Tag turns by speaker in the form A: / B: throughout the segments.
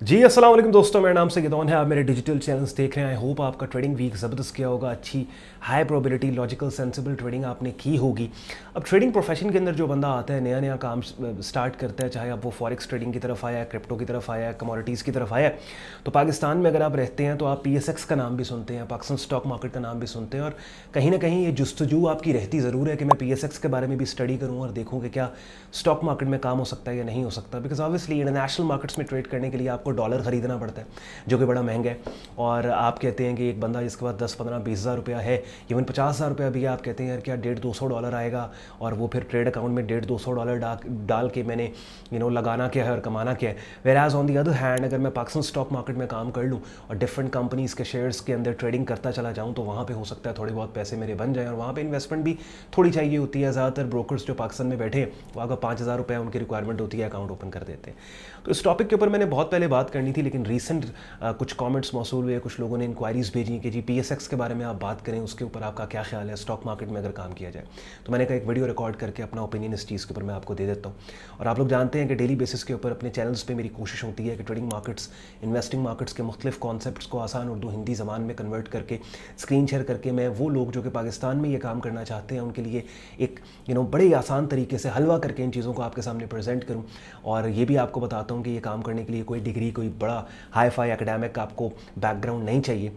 A: जी अस्सलाम वालेकुम दोस्तों, मेरा नाम सैयदौन है। आप मेरे डिजिटल चैनल्स देख रहे हैं। आई होप आपका ट्रेडिंग वीक ज़बरदस्त गया होगा। अच्छी high probability logical sensible trading आपने की होगी। अब ट्रेडिंग प्रोफेशन के अंदर जो बंदा आता है, नया नया काम स्टार्ट करता है, चाहे अब वो फॉरेक्स ट्रेडिंग की तरफ आया है, क्रिप्टो की तरफ आया है, कमोडिटीज़ की तरफ आया है, तो पाकिस्तान में अगर आप रहते हैं तो आप PSX का नाम भी सुनते हैं, पाकिस्तान स्टॉक मार्केट का नाम भी सुनते हैं। और कहीं ना कहीं ये जुस्तजू आपकी रहती ज़रूर है कि मैं PSX के बारे में भी स्टडी करूँ और देखूँ कि क्या स्टॉक मार्केट में काम हो सकता है या नहीं हो सकता। बिकॉज ऑब्वियसली इंटरनेशनल मार्केट्स में ट्रेड करने के लिए आपको डॉलर खरीदना पड़ता है, जो कि बड़ा महंगा है। और आप कहते हैं कि एक बंदा जिसके पास 10, 15, 20 हज़ार रुपया है, इवन 50,000 रुपया भी है, आप कहते हैं यार क्या 150-200 डॉलर आएगा और वो फिर ट्रेड अकाउंट में 150-200 डॉलर डाल के मैंने लगाना क्या है और कमाना क्या है। Whereas on the other hand, अगर मैं पाकिस्तान स्टॉक मार्केट में काम कर लूँ और डिफरेंट कंपनीज़ के शेयर्स के अंदर ट्रेडिंग करता चला जाऊँ, तो वहाँ पर हो सकता है थोड़े बहुत पैसे मेरे बन जाएँ। और वहाँ पर इन्वेस्टमेंट भी थोड़ी चाहिए होती है। ज़्यादातर ब्रोकर्स जो पाकिस्तान में बैठे हैं वो अगर 5,000 रुपये उनकी रिक्वायरमेंट होती है, अकाउंट ओपन कर देते हैं। तो इस टॉपिक के ऊपर मैंने बहुत पहले बात करनी थी, लेकिन रिसेंट कुछ कमेंट्स मौसूल हुए, कुछ लोगों ने इंक्वायरीज़ भेजी कि जी PSX के बारे में आप बात करें, उसके ऊपर आपका क्या ख्याल है, स्टॉक मार्केट में अगर काम किया जाए। तो मैंने कहा एक वीडियो रिकॉर्ड करके अपना ओपिनियन इस चीज़ के ऊपर मैं आपको दे देता हूँ। और आप लोग जानते हैं कि डेली बेसिस के ऊपर अपने चैनल्स पे मेरी कोशिश होती है कि ट्रेडिंग मार्केट्स, इन्वेस्टिंग मार्केट्स के मुख्तलिफ कॉन्सेप्ट्स को आसान उर्दू हिंदी ज़बान में कन्वर्ट करके स्क्रीन शेयर करके मैं वो लोग जो कि पाकिस्तान में ये काम करना चाहते हैं उनके लिए एक बड़े आसान तरीके से हलवा करके इन चीज़ों को आपके सामने प्रेजेंट करूँ। और ये भी आपको बताता हूँ कि ये काम करने के लिए कोई डिग्री, कोई बड़ा हाई फाई एकेडमिक आपको बैकग्राउंड नहीं चाहिए।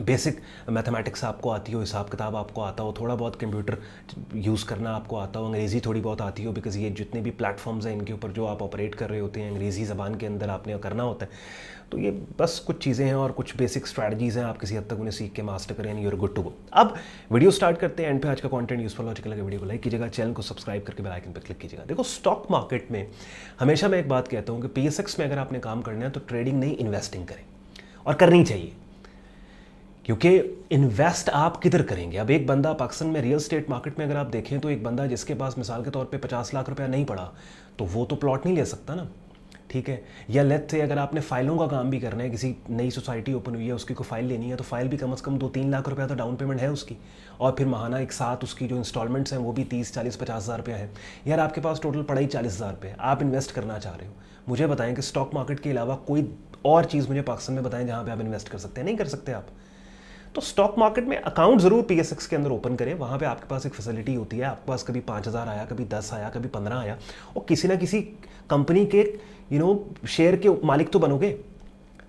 A: बेसिक मैथमेटिक्स आपको आती हो, हिसाब किताब आपको आता हो, थोड़ा बहुत कंप्यूटर यूज़ करना आपको आता हो, अंग्रेज़ी थोड़ी बहुत आती हो, बिकॉज़ ये जितने भी प्लेटफॉर्म्स हैं इनके ऊपर जो आप ऑपरेट कर रहे होते हैं अंग्रेज़ी ज़बान के अंदर आपने करना होता है। तो ये बस कुछ चीज़ें हैं और कुछ बेसिक स्ट्रैटेजीज़ हैं, आप किसी हद तक उन्हें सीख के मास्टर करें and you are good to go. अब वीडियो स्टार्ट करते हैं। एंड पे आज का कंटेंट यूजफुल लॉजिकल लगे वीडियो को लाइक कीजिएगा, चैनल को सब्सक्राइब करके बेल आइकन पर क्लिक कीजिएगा। देखो, स्टॉक मार्केट में हमेशा मैं एक बात कहता हूँ कि PSX में अगर आपने काम करना है तो ट्रेडिंग नहीं, इन्वेस्टिंग करें, और करनी चाहिए। क्योंकि इन्वेस्ट आप किधर करेंगे। अब एक बंदा पाकिस्तान में रियल स्टेट मार्केट में अगर आप देखें तो एक बंदा जिसके पास मिसाल के तौर पे 50 लाख रुपया नहीं पड़ा तो वो तो प्लॉट नहीं ले सकता ना, ठीक है। या लेट से अगर आपने फाइलों का काम भी करना है, किसी नई सोसाइटी ओपन हुई है, उसकी कोई फाइल लेनी है, तो फाइल भी कम से कम 2-3 लाख रुपया तो डाउन पेमेंट है उसकी, और फिर माहाना एक साथ उसकी जो इंस्टॉलमेंट्स हैं वो भी 30, 40, 50 हज़ार रुपया है। यार आपके पास टोटल पड़ा ही 40 हज़ार रुपये, आप इन्वेस्ट करना चाह रहे हो। मुझे बताएं कि स्टॉक मार्केट के अलावा कोई और चीज़ मुझे पाकिस्तान में बताएं जहाँ पर आप इन्वेस्ट कर सकते हैं। नहीं कर सकते आप। तो स्टॉक मार्केट में अकाउंट ज़रूर PSX के अंदर ओपन करें। वहाँ पे आपके पास एक फैसिलिटी होती है, आपके पास कभी 5,000 आया, कभी 10 आया, कभी 15 आया, और किसी ना किसी कंपनी के शेयर के मालिक तो बनोगे,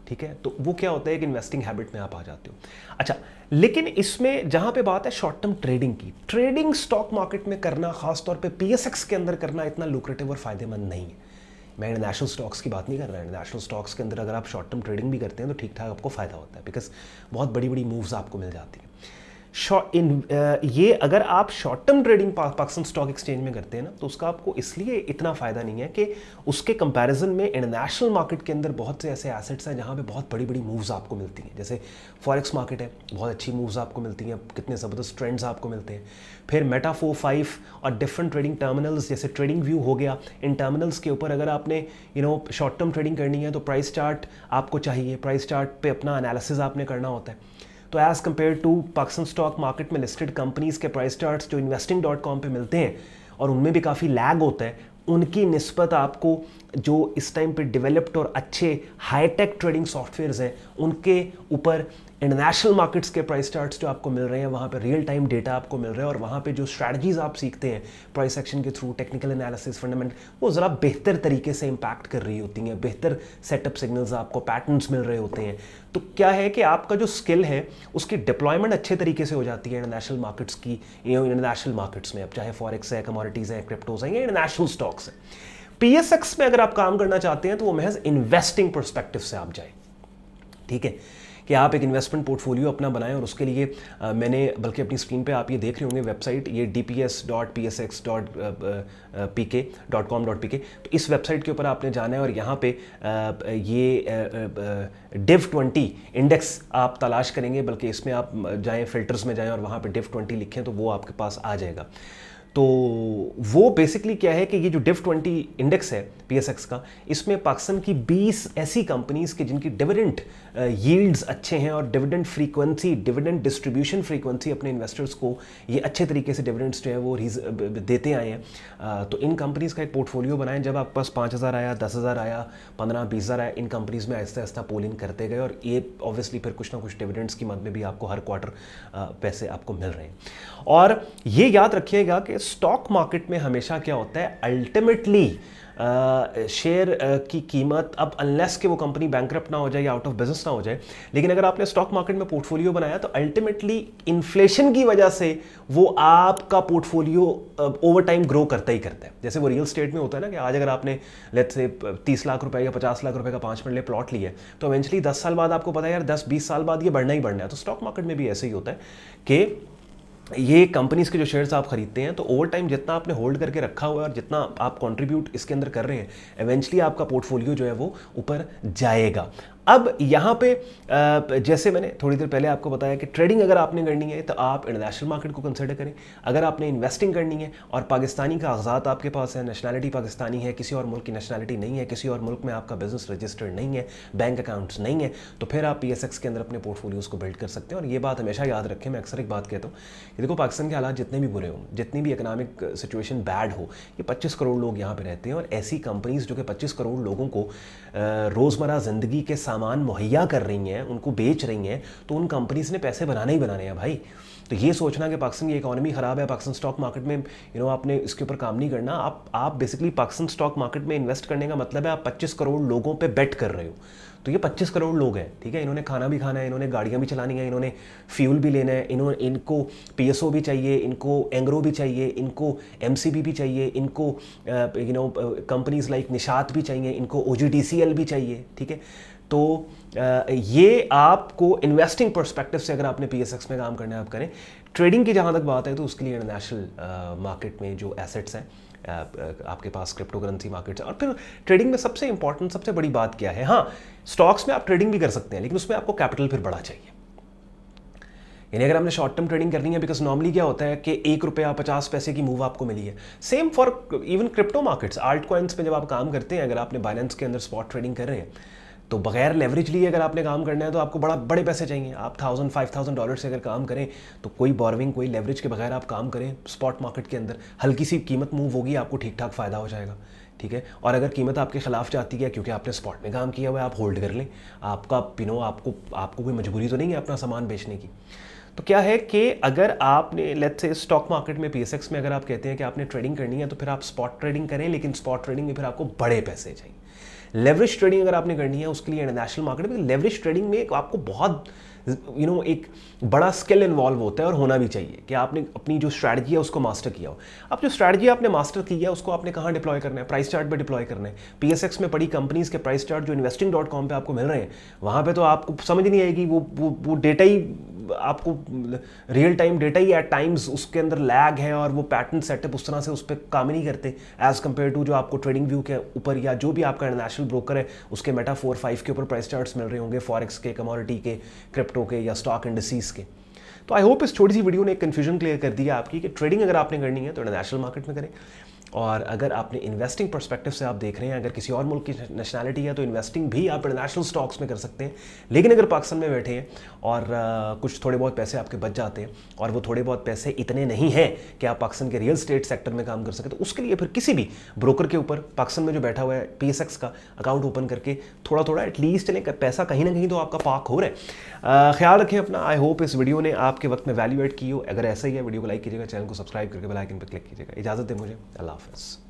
A: ठीक है। तो वो क्या होता है कि इन्वेस्टिंग हैबिट में आप आ जाते हो। अच्छा, लेकिन इसमें जहाँ पे बात है शॉर्ट टर्म ट्रेडिंग की, ट्रेडिंग स्टॉक मार्केट में करना, खासतौर पर PSX के अंदर करना इतना लुक्रेटिव और फ़ायदेमंद नहीं है। मैं इंटरनेशनल स्टॉक्स की बात नहीं कर रहा। इंटरनेशनल स्टॉक्स के अंदर अगर आप शॉर्ट टर्म ट्रेडिंग भी करते हैं तो ठीक ठाक आपको फ़ायदा होता है, बिकॉज बहुत बड़ी बड़ी मूव्स आपको मिल जाती हैं। ये अगर आप short term trading Pakistan stock exchange में करते हैं ना, तो उसका आपको इसलिए इतना फ़ायदा नहीं है कि उसके कंपैरिजन में इंटरनेशनल मार्केट के अंदर बहुत से ऐसे एसेट्स हैं जहाँ पे बहुत बड़ी बड़ी मूव्स आपको मिलती हैं। जैसे फॉरेक्स मार्केट है, बहुत अच्छी मूव्स आपको मिलती हैं, कितने ज़बरदस्त ट्रेंड्स आपको मिलते हैं। फिर मेटा 4-5 और डिफरेंट ट्रेडिंग टर्मिनल्स जैसे ट्रेडिंग व्यू हो गया, इन टर्मिनल्स के ऊपर अगर आपने शॉर्ट टर्म ट्रेडिंग करनी है तो प्राइस चार्ट आपको चाहिए, प्राइस चार्ट पे अपना एनालिसिस आपने करना होता है। तो as compare to Pakistan stock market में लिस्टेड कंपनीज़ के प्राइस चार्ट्स जो investing.com पे मिलते हैं और उनमें भी काफ़ी लैग होता है, उनकी निस्बत आपको जो इस टाइम पे डेवलप्ड और अच्छे हाईटेक ट्रेडिंग सॉफ्टवेयर्स हैं उनके ऊपर इंटरनेशनल मार्केट्स के प्राइस चार्ट्स जो आपको मिल रहे हैं, वहाँ पे रियल टाइम डेटा आपको मिल रहा है, और वहाँ पे जो स्ट्रैटेजीज़ आप सीखते हैं प्राइस एक्शन के थ्रू, टेक्निकल एनालिसिस, फंडामेंटल, वो ज़रा बेहतर तरीके से इम्पैक्ट कर रही होती हैं, बेहतर सेटअप सिग्नल्स आपको, पैटर्न्स मिल रहे होते हैं। तो क्या है कि आपका जो स्किल है उसकी डिप्लॉयमेंट अच्छे तरीके से हो जाती है इंटरनेशनल मार्केट्स की, इंटरनेशनल मार्केट्स में, अब चाहे फॉरेक्स है, कमोडिटीज़ है, क्रिप्टोज हैं या इंटरनेशनल स्टॉक्स हैं। PSX में अगर आप काम करना चाहते हैं तो वो महज इन्वेस्टिंग पर्सपेक्टिव से आप जाए, ठीक है, कि आप एक इन्वेस्टमेंट पोर्टफोलियो अपना बनाएं। और उसके लिए मैंने, बल्कि अपनी स्क्रीन पे आप ये देख रहे होंगे वेबसाइट, ये dps.psx.pk.com.pk, तो इस वेबसाइट के ऊपर आपने जाना है और यहाँ पे ये div20 इंडेक्स आप तलाश करेंगे, बल्कि इसमें आप जाएं, फिल्टर्स में जाएं और वहाँ पे div20 लिखें तो वो आपके पास आ जाएगा। तो वो बेसिकली क्या है कि ये जो डिव 20 इंडेक्स है पीएसएक्स का, इसमें पाकिस्तान की 20 ऐसी कंपनीज के जिनकी डिविडेंड यील्ड्स अच्छे हैं और dividend frequency, dividend distribution frequency अपने इन्वेस्टर्स को ये अच्छे तरीके से डिविडेंड्स जो है वो देते आए हैं। तो इन कंपनीज़ का एक पोर्टफोलियो बनाएं। जब आपके पास 5,000 आया, 10,000 आया, 15-20,000 आया, इन कंपनीज़ में आहिस्ता आहिस्ता पोल इन करते गए और ये ऑब्वियसली फिर कुछ ना कुछ डिविडेंड्स की मद में भी आपको हर क्वार्टर पैसे आपको मिल रहे हैं। और ये याद रखिएगा कि स्टॉक मार्केट में हमेशा क्या होता है, अल्टीमेटली शेयर की कीमत, अब अनलेस कि वो कंपनी बैंकरप्ट ना हो जाए या आउट ऑफ बिजनेस ना हो जाए, लेकिन अगर आपने स्टॉक मार्केट में पोर्टफोलियो बनाया तो अल्टीमेटली इन्फ्लेशन की वजह से वो आपका पोर्टफोलियो ओवर टाइम ग्रो करता ही करता है। जैसे वो रियल स्टेट में होता है ना कि आज अगर आपने लेट्स से 30 लाख रुपए या 50 लाख रुपए का 5 मरले प्लॉट लिया है तो इवेंचुअली 10 साल बाद आपको पता है यार 10-20 साल बाद ये बढ़ना ही बढ़ना है। तो स्टॉक मार्केट में भी ऐसे ही होता है कि ये कंपनीज़ के जो शेयर्स आप खरीदते हैं तो ओवर टाइम जितना आपने होल्ड करके रखा हुआ है और जितना आप कंट्रीब्यूट इसके अंदर कर रहे हैं, इवेंचुअली आपका पोर्टफोलियो जो है वो ऊपर जाएगा। अब यहाँ पे जैसे मैंने थोड़ी देर पहले आपको बताया कि ट्रेडिंग अगर आपने करनी है तो आप इंटरनेशनल मार्केट को कंसिडर करें। अगर आपने इन्वेस्टिंग करनी है और पाकिस्तानी कागजात आपके पास है, नेशनैलिटी पाकिस्तानी है, किसी और मुल्क की नेशनैलिटी नहीं है, किसी और मुल्क में आपका बिजनेस रजिस्टर्ड नहीं है, बैंक अकाउंट्स नहीं है, तो फिर आप पीएसएक्स के अंदर अपने पोर्टफोलियोज को बिल्ड कर सकते हैं। और ये बात हमेशा याद रखें, मैं अक्सर एक बात कहता हूँ कि देखो पाकिस्तान के हालात जितने भी बुरे हों, जितनी भी इकोनॉमिक सिचुएशन बैड हो, ये 25 करोड़ लोग यहाँ पर रहते हैं और ऐसी कंपनीज जो कि 25 करोड़ लोगों को रोज़मर्रा ज़िंदगी के सामान मुहैया कर रही हैं, उनको बेच रही हैं, तो उन कंपनीज ने पैसे बनाने ही बनाने हैं भाई। तो ये सोचना कि पाकिस्तान की इकोनॉमी ख़राब है, पाकिस्तान स्टॉक मार्केट में आपने इसके ऊपर काम नहीं करना। आप बेसिकली पाकिस्तान स्टॉक मार्केट में इन्वेस्ट करने का मतलब है आप 25 करोड़ लोगों पे बेट कर रहे हो। तो ये 25 करोड़ लोग हैं, ठीक है, इन्होंने खाना भी खाना है, इन्होंने गाड़ियाँ भी चलानी है, इन्होंने फ्यूल भी लेना है, इनको पीएसओ भी चाहिए, इनको एंग्रो भी चाहिए, इनको एमसीबी भी चाहिए, इनको कंपनीज लाइक निशात भी चाहिए, इनको ओजीडीसीएल भी चाहिए, ठीक है। तो ये आपको इन्वेस्टिंग पर्सपेक्टिव से अगर आपने पीएसएक्स में काम करना है आप करें। ट्रेडिंग की जहाँ तक बात है तो उसके लिए इंटरनेशनल मार्केट में जो एसेट्स हैं, आपके पास क्रिप्टो करेंसी मार्केट्स है। और फिर ट्रेडिंग में सबसे इंपॉर्टेंट, सबसे बड़ी बात क्या है, हाँ स्टॉक्स में आप ट्रेडिंग भी कर सकते हैं लेकिन उसमें आपको कैपिटल फिर बड़ा चाहिए। यानी अगर आपने शॉर्ट टर्म ट्रेडिंग करनी है, बिकॉज नॉर्मली क्या होता है कि 1 रुपया 50 पैसे की मूव आपको मिली है। Same for even crypto markets, alt coins में जब आप काम करते हैं, अगर आपने बाइनेंस के अंदर स्पॉट ट्रेडिंग कर रहे हैं तो बगैर लेवरेज लिए अगर आपने काम करना है तो आपको बड़े पैसे चाहिए। आप $1,000-5,000 से अगर काम करें तो कोई बोरविंग, कोई लेवरेज के बगैर आप काम करें स्पॉट मार्केट के अंदर, हल्की सी कीमत मूव होगी, आपको ठीक ठाक फ़ायदा हो जाएगा, ठीक है। और अगर कीमत आपके खिलाफ जाती है क्योंकि आपने स्पॉट में काम किया हुआ है, आप होल्ड कर लें, आपका आपको कोई मजबूरी तो नहीं है अपना सामान बेचने की। तो क्या है कि अगर आपने लेट्स से स्टॉक मार्केट में पीएसएक्स में अगर आप कहते हैं कि आपने ट्रेडिंग करनी है तो फिर आप स्पॉट ट्रेडिंग करें, लेकिन स्पॉट ट्रेडिंग में फिर आपको बड़े पैसे चाहिए। लेवरेज ट्रेडिंग अगर आपने करनी है उसके लिए इंटरनेशनल मार्केट में लेवरेज ट्रेडिंग में आपको बहुत एक बड़ा स्किल इन्वॉल्व होता है और होना भी चाहिए कि आपने अपनी जो स्ट्रैटेजी है उसको मास्टर किया हो। अब जो स्ट्रैटेजी आपने मास्टर की है उसको आपने कहाँ डिप्लॉय करना है, प्राइस चार्ट पे डिप्लॉय करना है। पीएसएक्स में पड़ी कंपनीज के प्राइस चार्ट जो investing.com पे आपको मिल रहे हैं, वहाँ पे तो आपको समझ नहीं आएगी, वो डेटा ही आपको रियल टाइम डेटा ही एट टाइम्स उसके अंदर लैग है और वो पैटर्न सेटअप उस तरह से उस पर काम ही नहीं करते एज कम्पेयर टू जो आपको ट्रेडिंग व्यू के ऊपर या जो भी आपका इंटरनेशनल ब्रोकर है उसके मेटा 4-5 के ऊपर प्राइस चार्ट्स मिल रहे होंगे, फॉरेक्स के, कमोडिटी के, क्रिप्टो के या स्टॉक इंडिसेस के। तो आई होप इस छोटी सी वीडियो ने एक कन्फ्यूजन क्लियर कर दिया आपकी कि ट्रेडिंग अगर आपने करनी है तो इंटरनेशनल मार्केट में करें, और अगर आपने इन्वेस्टिंग पर्सपेक्टिव से आप देख रहे हैं, अगर किसी और मुल्क की नेशनैलिटी है तो इन्वेस्टिंग भी आप इंटरनेशनल स्टॉक्स में कर सकते हैं। लेकिन अगर पाकिस्तान में बैठे हैं और कुछ थोड़े बहुत पैसे आपके बच जाते हैं और वो थोड़े बहुत पैसे इतने नहीं हैं कि आप पाकिस्तान के रियल स्टेट सेक्टर में काम कर सकें, तो उसके लिए फिर किसी भी ब्रोकर के ऊपर पाकिस्तान में जो बैठा हुआ है पीएसएक्स का अकाउंट ओपन करके थोड़ा थोड़ा एटलीस्ट चलें, पैसा कहीं ना कहीं तो आपका पार्क हो रहा है। ख्याल रखें अपना। आई होप इस वीडियो ने आपके वक्त में वैल्यू एड की हो। अगर ऐसा ही है वीडियो को लाइक कीजिएगा, चैनल को सब्सक्राइब करके बेल आइकन पर क्लिक कीजिएगा। इजाज़त दें मुझे, अल्लाह हाफ़िज़।